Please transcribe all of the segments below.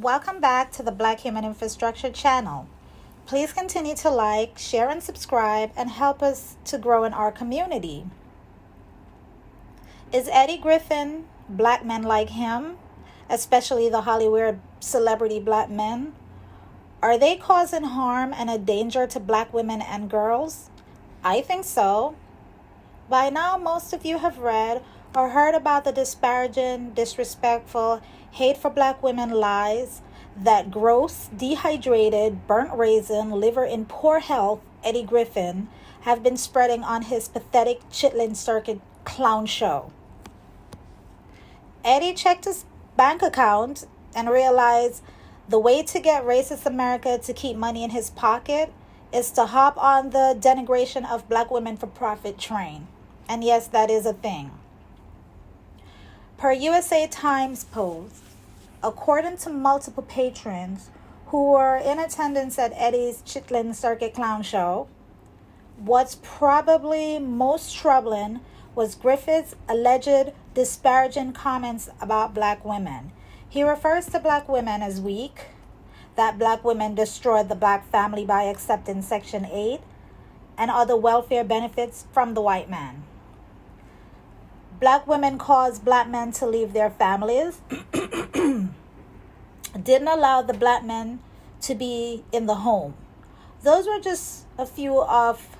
Welcome back to the Black Human Infrastructure channel. Please continue to like, share, and subscribe and help us to grow in our community. Is Eddie Griffin, black men like him, especially the Hollyweird celebrity black men, are they causing harm and a danger to black women and girls? I think so. By now, most of you have read or heard about the disparaging, disrespectful, hate for black women lies that gross, dehydrated, burnt raisin, liver in poor health Eddie Griffin have been spreading on his pathetic Chitlin Circuit clown show. Eddie checked his bank account and realized the way to get racist America to keep money in his pocket is to hop on the denigration of black women for profit train. And yes, that is a thing. Per USA Times post, according to multiple patrons who were in attendance at Eddie's Chitlin Circuit Clown Show, what's probably most troubling was Griffith's alleged disparaging comments about black women. He refers to black women as weak, that black women destroyed the black family by accepting Section 8 and other welfare benefits from the white man. Black women caused black men to leave their families, didn't allow the black men to be in the home. Those were just a few of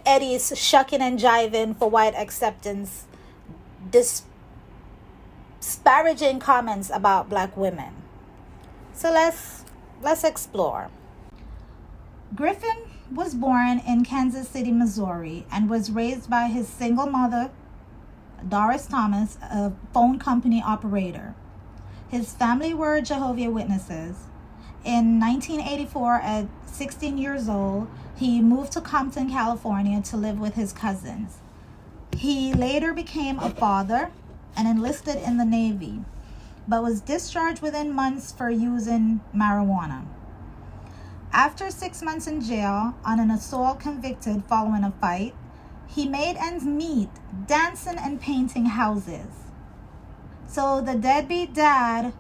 Eddie's shucking and jiving for white acceptance, disparaging comments about black women. So let's explore. Griffin was born in Kansas City, Missouri, and was raised by his single mother, Doris Thomas, a phone company operator. His family were Jehovah's Witnesses. In 1984, at 16 years old, he moved to Compton, California to live with his cousins. He later became a father and enlisted in the Navy, but was discharged within months for using marijuana. After 6 months in jail on an assault convicted following a fight, he made ends meet dancing and painting houses. So the deadbeat dad,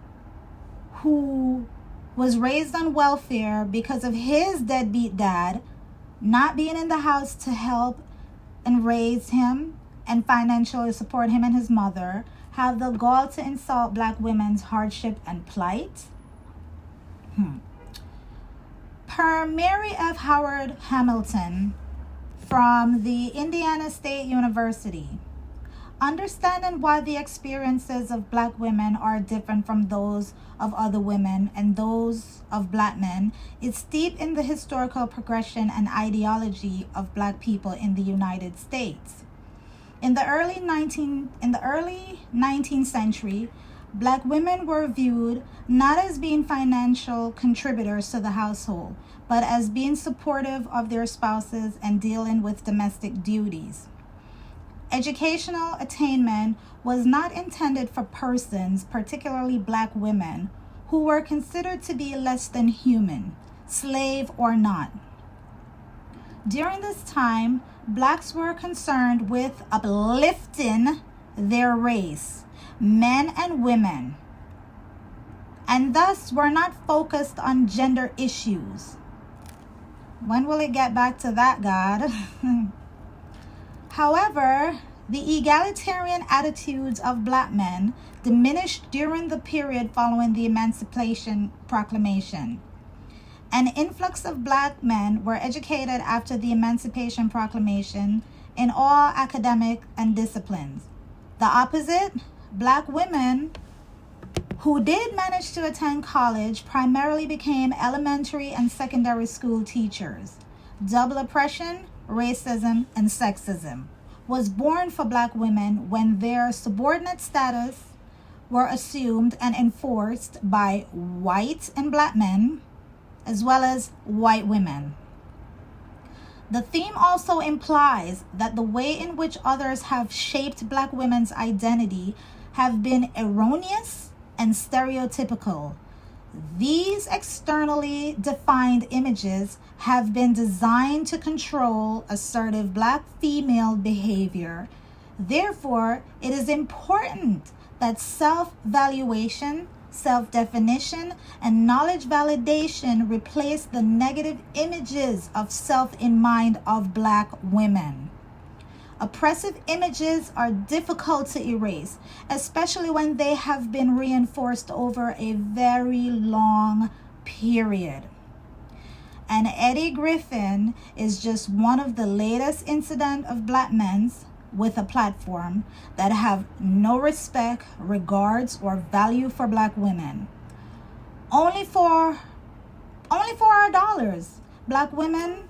who was raised on welfare because of his deadbeat dad not being in the house to help and raise him and financially support him and his mother, have the gall to insult black women's hardship and plight? Per Mary F. Howard Hamilton from the Indiana State University, understanding why the experiences of black women are different from those of other women and those of black men is steep in the historical progression and ideology of black people in the United States. In the early 19th century, black women were viewed not as being financial contributors to the household, but as being supportive of their spouses and dealing with domestic duties. Educational attainment was not intended for persons, particularly black women, who were considered to be less than human, slave or not. During this time, blacks were concerned with uplifting their race, men and women, and thus were not focused on gender issues. When will it get back to that, God? However, the egalitarian attitudes of black men diminished during the period following the Emancipation Proclamation. An influx of black men were educated after the Emancipation Proclamation in all academic and disciplines. The opposite, black women who did manage to attend college primarily became elementary and secondary school teachers. Double oppression, racism, and sexism was born for black women when their subordinate status were assumed and enforced by white and black men, as well as white women. The theme also implies that the way in which others have shaped black women's identity have been erroneous and stereotypical. These externally defined images have been designed to control assertive black female behavior. Therefore, it is important that self-valuation, self-definition, and knowledge validation replaced the negative images of self in mind of Black women. Oppressive images are difficult to erase, especially when they have been reinforced over a very long period. And Eddie Griffin is just one of the latest incident of Black men with a platform that have no respect, regards, or value for Black women. Only for our dollars. Black women,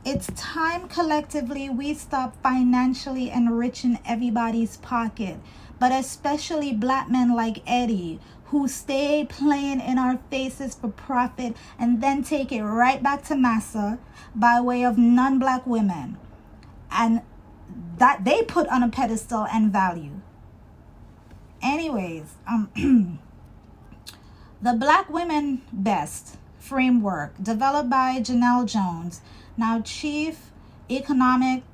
it's time collectively we stop financially enriching everybody's pocket, but especially Black men like Eddie, who stay playing in our faces for profit and then take it right back to massa by way of non-Black women, and that they put on a pedestal and value. Anyways, the Black Women Best framework developed by Janelle Jones, now chief economist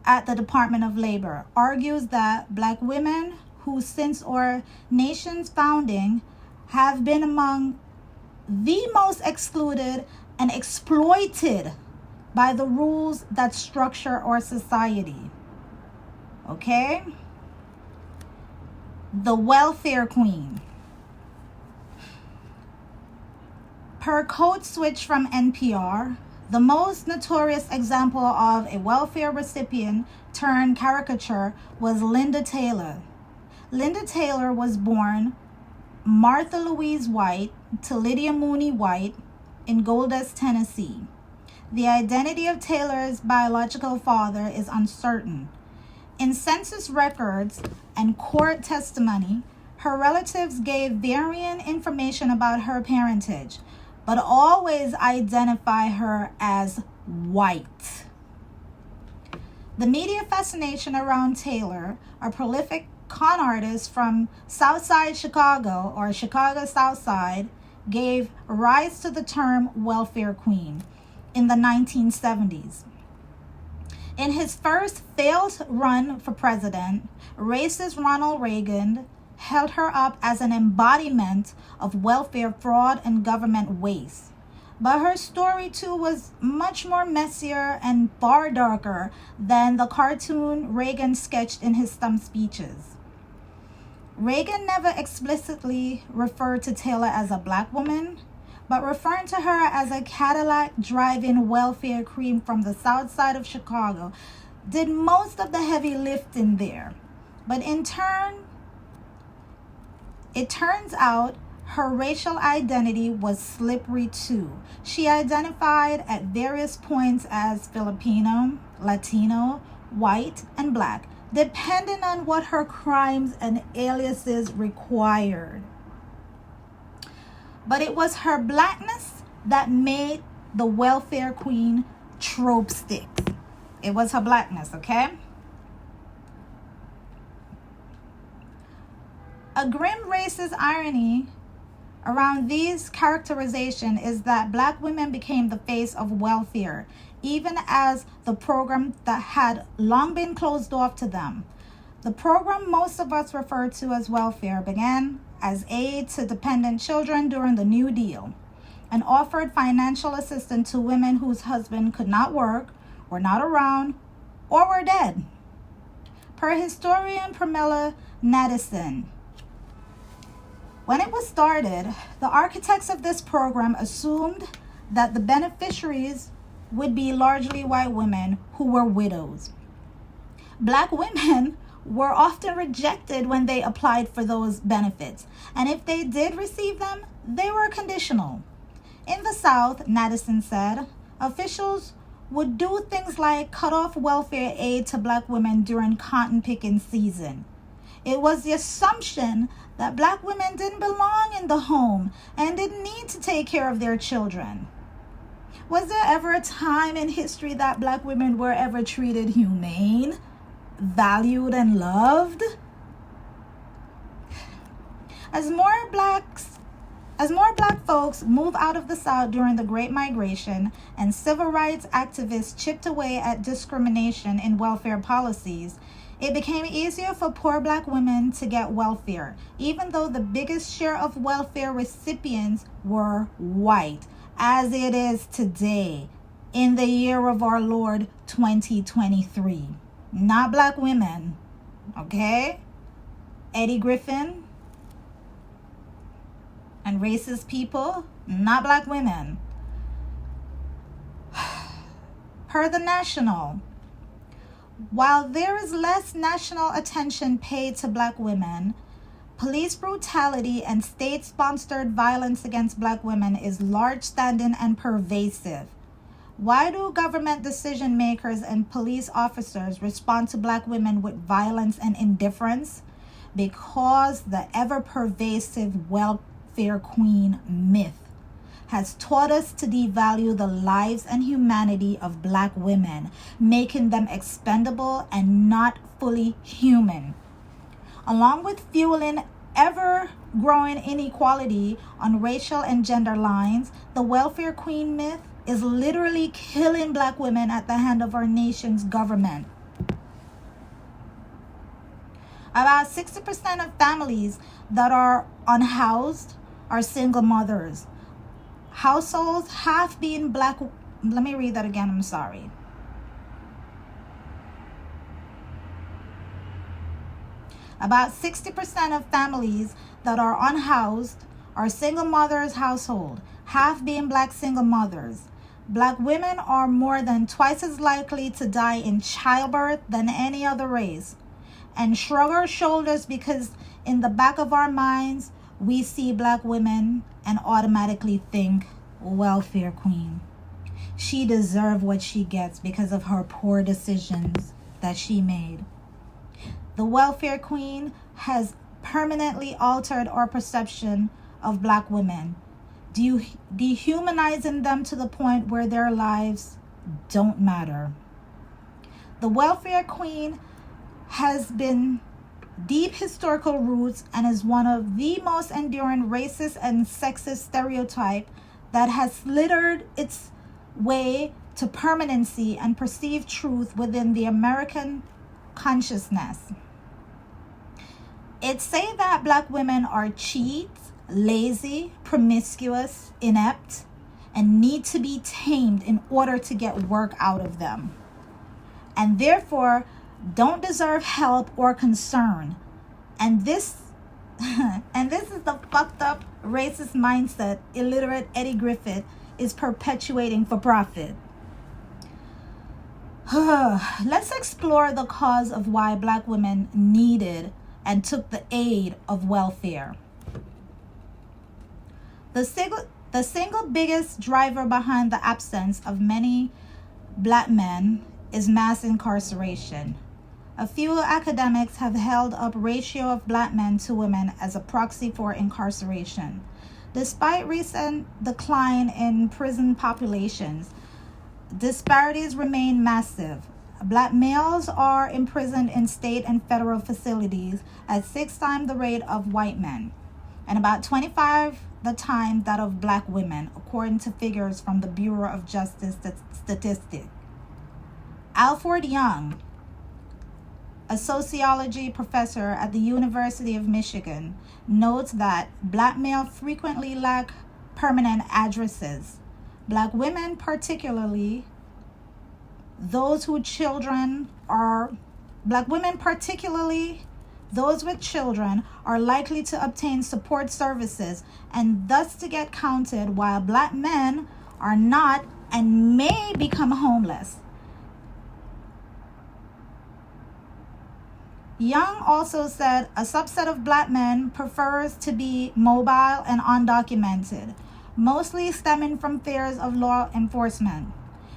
at the Department of Labor, argues that Black women who since our nation's founding have been among the most excluded and exploited by the rules that structure our society. Okay? The welfare queen. Per code switch from NPR, the most notorious example of a welfare recipient turned caricature was Linda Taylor. Linda Taylor was born Martha Louise White to Lydia Mooney White in Goldust, Tennessee. The identity of Taylor's biological father is uncertain. In census records and court testimony, her relatives gave varying information about her parentage, but always identify her as white. The media fascination around Taylor, a prolific con artist from Southside Chicago, or Chicago Southside, gave rise to the term welfare queen in the 1970s. In his first failed run for president, racist Ronald Reagan held her up as an embodiment of welfare fraud and government waste. But her story too was much more messier and far darker than the cartoon Reagan sketched in his stump speeches. Reagan never explicitly referred to Taylor as a Black woman, but referring to her as a Cadillac driving welfare queen from the south side of Chicago did most of the heavy lifting there. But in turn, it turns out her racial identity was slippery too. She identified at various points as Filipino, Latino, white, and Black, depending on what her crimes and aliases required. But it was her Blackness that made the welfare queen trope stick. It was her Blackness, okay? A grim racist irony around these characterization is that Black women became the face of welfare, even as the program that had long been closed off to them. The program most of us refer to as welfare began as aid to dependent children during the New Deal and offered financial assistance to women whose husband could not work, were not around, or were dead. Per historian Pramila Nadesan, when it was started, the architects of this program assumed that the beneficiaries would be largely white women who were widows. Black women were often rejected when they applied for those benefits, and if they did receive them, they were conditional. In the South, Nadesan said, officials would do things like cut off welfare aid to Black women during cotton picking season. It was the assumption that Black women didn't belong in the home and didn't need to take care of their children. Was there ever a time in history that Black women were ever treated humane, valued, and loved? As more Black folks move out of the South during the Great Migration and civil rights activists chipped away at discrimination in welfare policies, It became easier for poor black women to get welfare, even though the biggest share of welfare recipients were white, as it is today in the year of our Lord 2023. Not black women, okay? Eddie Griffin and racist people, not black women. Per the National, while there is less national attention paid to black women, police brutality and state-sponsored violence against black women is large-standing and pervasive. Why do government decision makers and police officers respond to black women with violence and indifference? Because the ever-pervasive welfare queen myth has taught us to devalue the lives and humanity of black women, making them expendable and not fully human. Along with fueling ever-growing inequality on racial and gender lines, the welfare queen myth is literally killing black women at the hand of our nation's government. About 60% of families that are unhoused are single mothers. Households have been black. Let me read that again. I'm sorry. About 60% of families that are unhoused are single mothers household, half being black single mothers. Black women are more than twice as likely to die in childbirth than any other race. And shrug our shoulders because in the back of our minds, we see black women and automatically think, welfare queen. She deserves what she gets because of her poor decisions that she made. The welfare queen has permanently altered our perception of black women, dehumanizing them to the point where their lives don't matter. The welfare queen has been deep historical roots and is one of the most enduring racist and sexist stereotype that has slithered its way to permanency and perceived truth within the American consciousness. It say that black women are cheats, lazy, promiscuous, inept, and need to be tamed in order to get work out of them, and therefore don't deserve help or concern. And this is the fucked up racist mindset illiterate Eddie Griffin is perpetuating for profit. Let's explore the cause of why black women needed and took the aid of welfare. The single biggest driver behind the absence of many black men is mass incarceration. A few academics have held up ratio of black men to women as a proxy for incarceration. Despite recent decline in prison populations, disparities remain massive. Black males are imprisoned in state and federal facilities at 6 times the rate of white men, and about 25 the time that of black women, according to figures from the Bureau of Justice Statistics. Alfred Young, a sociology professor at the University of Michigan, notes that black males frequently lack permanent addresses. Black women, particularly those with children, are likely to obtain support services and thus to get counted, while black men are not and may become homeless. Young also said a subset of black men prefers to be mobile and undocumented, mostly stemming from fears of law enforcement.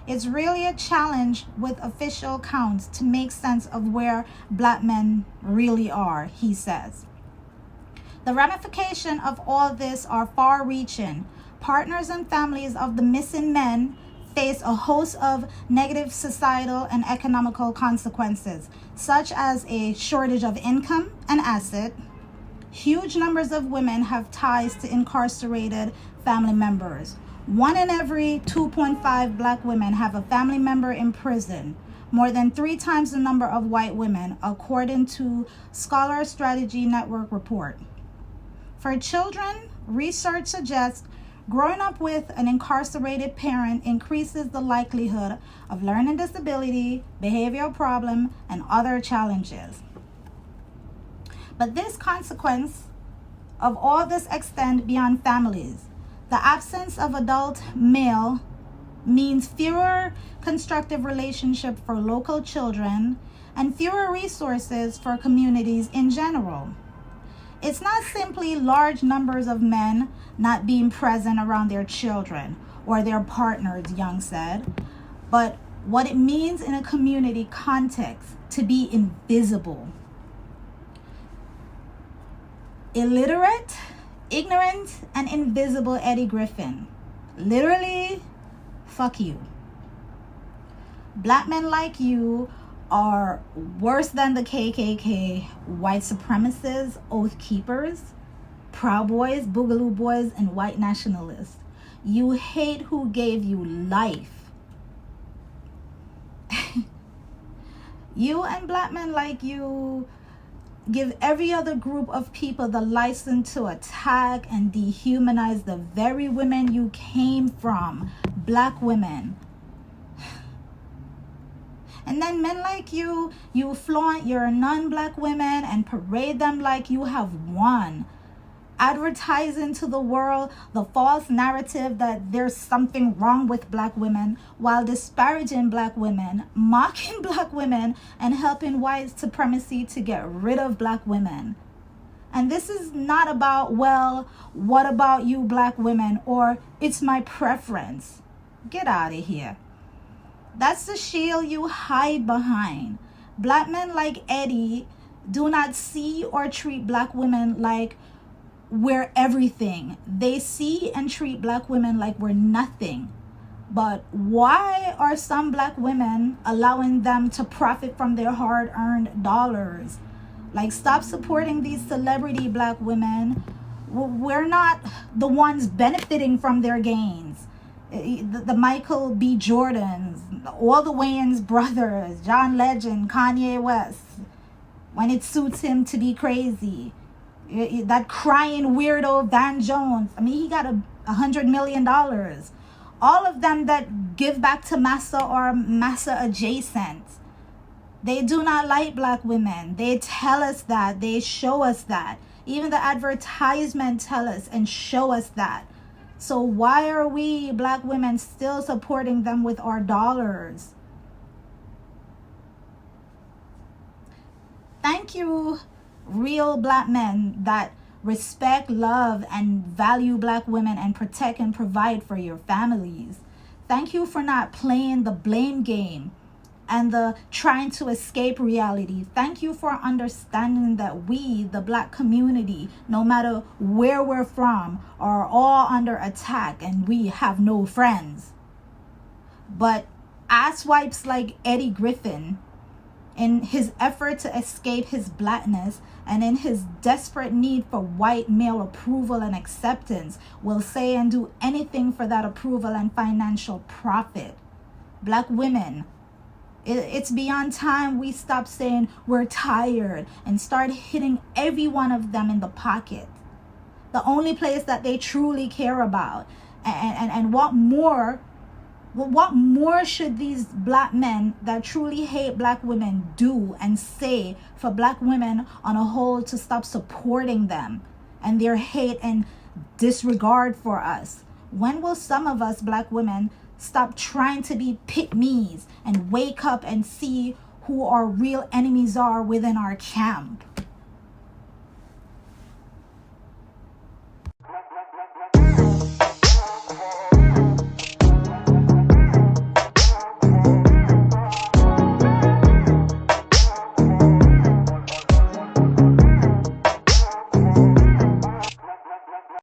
It's really a challenge with official counts to make sense of where black men really are, he says. The ramifications of all this are far-reaching. Partners and families of the missing men face a host of negative societal and economical consequences, such as a shortage of income and asset. Huge numbers of women have ties to incarcerated family members. 1 in every 2.5 black women have a family member in prison. more than 3 times the number of white women, according to Scholar Strategy Network report. For children, research suggests growing up with an incarcerated parent increases the likelihood of learning disability, behavioral problem, and other challenges. But this consequence of all this extend beyond families. The absence of adult male means fewer constructive relationships for local children and fewer resources for communities in general. It's not simply large numbers of men not being present around their children or their partners, Young said, but what it means in a community context to be invisible. Illiterate, ignorant, and invisible Eddie Griffin. Literally, fuck you. Black men like you are worse than the KKK, white supremacists, oath keepers, Proud Boys, Boogaloo Boys, and white nationalists. You hate who gave you life. You and black men like you give every other group of people the license to attack and dehumanize the very women you came from, black women. And then men like you flaunt your non-black women and parade them like you have won, advertising to the world the false narrative that there's something wrong with black women while disparaging black women, mocking black women, and helping white supremacy to get rid of black women. And this is not about, well, what about you black women, or it's my preference. Get out of here. That's the shield you hide behind. Black men like Eddie do not see or treat black women like we're everything. They see and treat black women like we're nothing. But why are some black women allowing them to profit from their hard-earned dollars? Like, stop supporting these celebrity black women. We're not the ones benefiting from their gains. The Michael B. Jordans, all the Wayans brothers, John Legend, Kanye West, when it suits him to be crazy. That crying weirdo Van Jones, I mean, he got $100 million. All of them that give back to massa or massa adjacent. They do not like black women. They tell us that. They show us that. Even the advertisement tell us and show us that. So why are we black women still supporting them with our dollars? Thank you, real black men that respect, love, and value black women and protect and provide for your families. Thank you for not playing the blame game and the trying to escape reality. Thank you for understanding that we, the black community, no matter where we're from, are all under attack and we have no friends. But asswipes like Eddie Griffin, in his effort to escape his blackness and in his desperate need for white male approval and acceptance, will say and do anything for that approval and financial profit. Black women, it's beyond time we stop saying we're tired and start hitting every one of them in the pocket. The only place that they truly care about. And what more should these black men that truly hate black women do and say for black women on a whole to stop supporting them and their hate and disregard for us? When will some of us black women stop trying to be pick-me's and wake up and see who our real enemies are within our camp?